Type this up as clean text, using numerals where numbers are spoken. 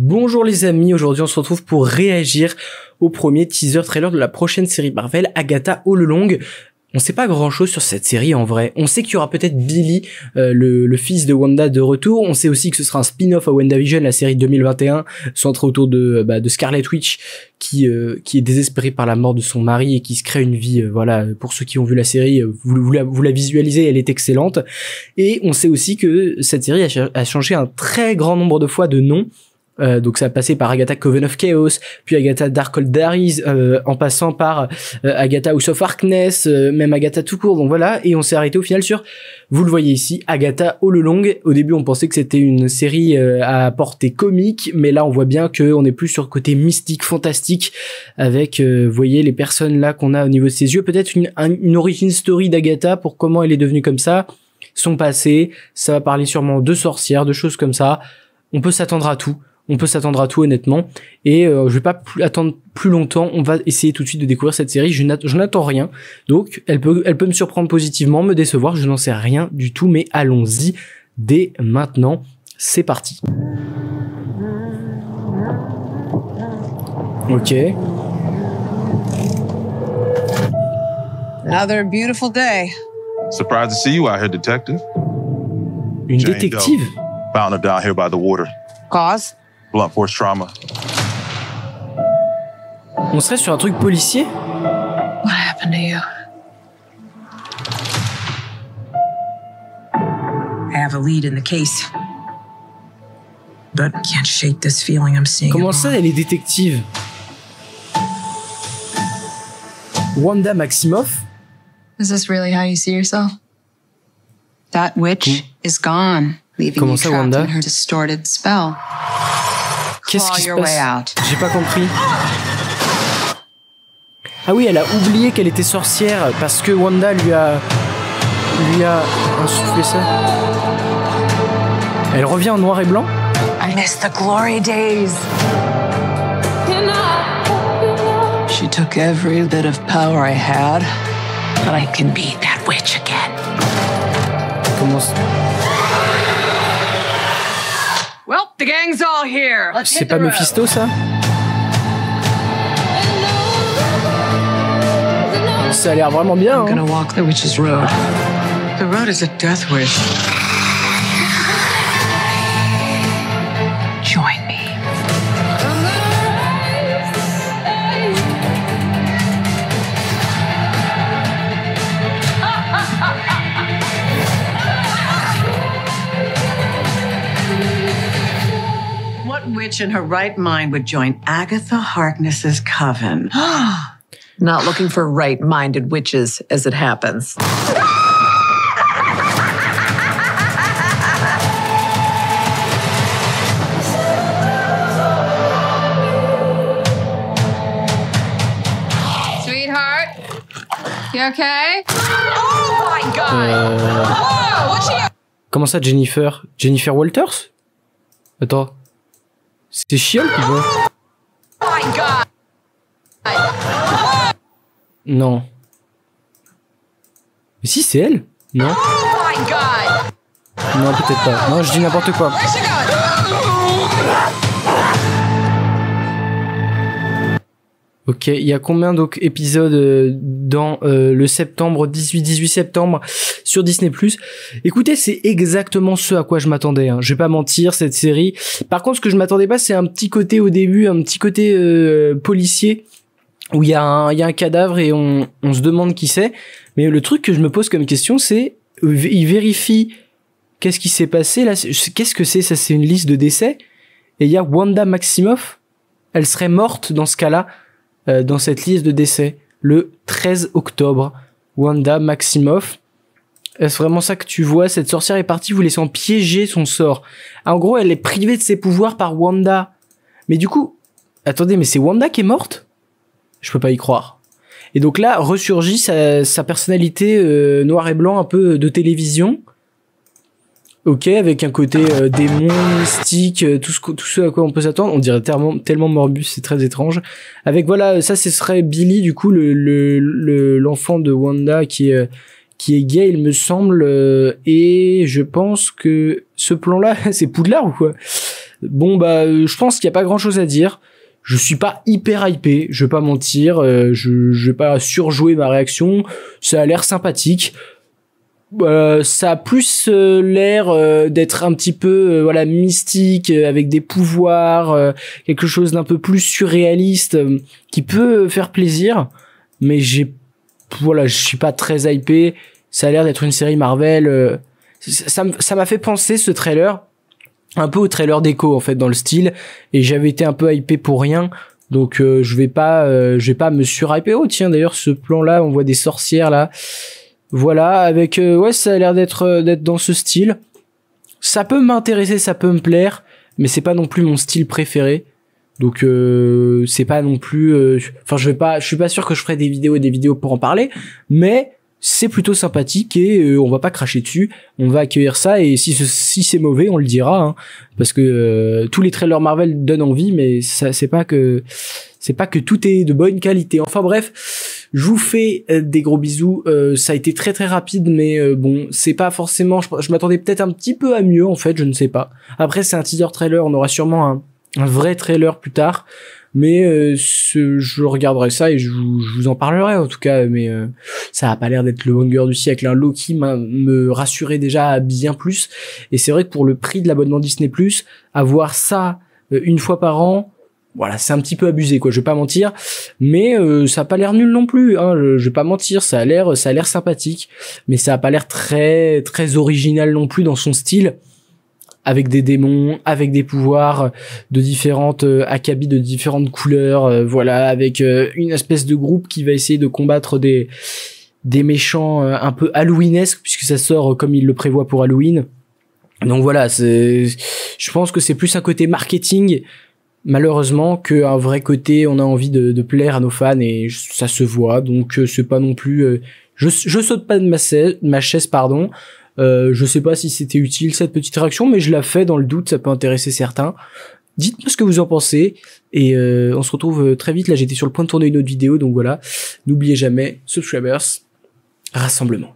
Bonjour les amis, aujourd'hui on se retrouve pour réagir au premier teaser trailer de la prochaine série Marvel, Agatha All Along. On sait pas grand chose sur cette série en vrai. On sait qu'il y aura peut-être Billy, le fils de Wanda de retour. On sait aussi que ce sera un spin-off à WandaVision, la série 2021, centrée autour de Scarlet Witch, qui est désespérée par la mort de son mari et qui se crée une vie. Voilà, pour ceux qui ont vu la série, vous la visualisez, elle est excellente. Et on sait aussi que cette série a changé un très grand nombre de fois de nom. Donc ça a passé par Agatha Coven of Chaos, puis Agatha Darkhold Diaries, en passant par Agatha House of Harkness, même Agatha tout court. Donc voilà, et on s'est arrêté au final sur, vous le voyez ici, Agatha All Along. Au début on pensait que c'était une série à portée comique, mais là on voit bien qu'on est plus sur le côté mystique, fantastique, avec, vous voyez les personnes là qu'on a au niveau de ses yeux, peut-être une origin story d'Agatha pour comment elle est devenue comme ça, son passé. Ça va parler sûrement de sorcières, de choses comme ça. On peut s'attendre à tout. Honnêtement, et je vais pas attendre plus longtemps. On va essayer tout de suite de découvrir cette série. Je n'attends rien, donc elle peut me surprendre positivement, me décevoir, je n'en sais rien du tout, mais allons-y dès maintenant. C'est parti. Ok. Another beautiful day. Surprised to see you out here, detective. Une détective. Found her down here by the water. Cause? Blunt force trauma. On serait sur un truc policier? What happened to you? I have a lead in the case, but can't shake this feeling I'm seeing. Comment ça, elle est détective? Wanda Maximoff? Is this really how you see yourself? That witch is gone, leaving Comment you ça, trapped Wanda? in her distorted spell. Qu'est-ce qui se Claw your way passe? out. J'ai pas compris. Ah oui, elle a oublié qu'elle était sorcière parce que Wanda lui a insufflé ça. Elle revient en noir et blanc? I miss the glory days. She took every bit of power I had, but I can be that witch again. Comment ça? Well, the gang's all here. C'est pas Mephisto ça? Ça a l'air vraiment bien. I'm Hein. gonna walk the witch's road. The road is a death wish. Join me. What witch in her right mind would join Agatha Harkness's coven? Not looking for right-minded witches, as it happens. Sweetheart? You okay? Oh my God! Whoa, what's she? Comment ça, Jennifer? Jennifer Walters? Attends. C'est She-Hulk ou quoi? Oh my God! Non. Mais si, c'est elle? Non? Oh my God! Non, peut-être pas. Non, je dis n'importe quoi. Where's she going? Ok, il y a combien d'épisodes dans le septembre, 18 septembre sur Disney+. Écoutez, c'est exactement ce à quoi je m'attendais. Hein. Je vais pas mentir, cette série. Par contre, ce que je m'attendais pas, c'est un petit côté au début, un petit côté policier, où il y a un cadavre et on se demande qui c'est. Mais le truc que je me pose comme question, c'est, il vérifie qu'est-ce qui s'est passé là. Qu'est-ce que c'est? Ça, c'est une liste de décès. Et il y a Wanda Maximoff. Elle serait morte dans ce cas-là. Dans cette liste de décès, le 13 octobre, Wanda Maximoff. Est-ce vraiment ça que tu vois? Cette sorcière est partie vous laissant piéger son sort. En gros, elle est privée de ses pouvoirs par Wanda. Mais du coup, attendez, mais c'est Wanda qui est morte? Je peux pas y croire. Et donc là, ressurgit sa personnalité noir et blanc un peu de télévision. Ok, avec un côté démon, mystique, tout ce à quoi on peut s'attendre. On dirait tellement Morbus, c'est très étrange. Avec voilà, ça ce serait Billy, du coup, l'enfant de Wanda qui est gay, il me semble. Et je pense que ce plan-là, c'est Poudlard ou quoi? Bon bah je pense qu'il y a pas grand chose à dire. Je suis pas hyper hypé, je vais pas mentir, je vais pas surjouer ma réaction, ça a l'air sympathique. Ça a plus l'air d'être un petit peu voilà mystique, avec des pouvoirs, quelque chose d'un peu plus surréaliste, qui peut faire plaisir, mais je suis pas très hypé. Ça a l'air d'être une série Marvel, ça m'a fait penser ce trailer un peu au trailer d'Echo en fait dans le style, et j'avais été un peu hypé pour rien. Donc je vais pas me surhyper. Oh tiens, d'ailleurs ce plan là, on voit des sorcières là. Voilà, avec ouais, ça a l'air d'être dans ce style. Ça peut m'intéresser, ça peut me plaire, mais c'est pas non plus mon style préféré. Donc c'est pas non plus enfin je suis pas sûr que je ferai des vidéos pour en parler, mais c'est plutôt sympathique et on va pas cracher dessus, on va accueillir ça, et si c'est mauvais, on le dira hein, parce que tous les trailers Marvel donnent envie, mais ça c'est pas que tout est de bonne qualité. Enfin bref, je vous fais des gros bisous. Ça a été très très rapide, mais bon, c'est pas forcément, je m'attendais peut-être un petit peu à mieux en fait, je ne sais pas. Après c'est un teaser trailer, on aura sûrement un vrai trailer plus tard, mais je regarderai ça et je vous en parlerai en tout cas, mais ça a pas l'air d'être le banger du siècle hein. Loki me rassurait déjà bien plus, et c'est vrai que pour le prix de l'abonnement Disney+, avoir ça une fois par an, voilà, c'est un petit peu abusé quoi, je vais pas mentir, mais ça a pas l'air nul non plus hein, je vais pas mentir, ça a l'air sympathique, mais ça a pas l'air très très original non plus dans son style, avec des démons, avec des pouvoirs de différentes acabits, de différentes couleurs, voilà, avec une espèce de groupe qui va essayer de combattre des méchants un peu halloweenesques, puisque ça sort comme il le prévoit pour Halloween. Donc voilà, je pense que c'est plus un côté marketing malheureusement qu'un vrai côté on a envie de plaire à nos fans, et ça se voit, donc c'est pas non plus je saute pas de ma chaise pardon. Je sais pas si c'était utile cette petite réaction, mais je la fais dans le doute, ça peut intéresser certains. Dites-moi ce que vous en pensez, et on se retrouve très vite. Là j'étais sur le point de tourner une autre vidéo, donc voilà, n'oubliez jamais, subscribers, rassemblement.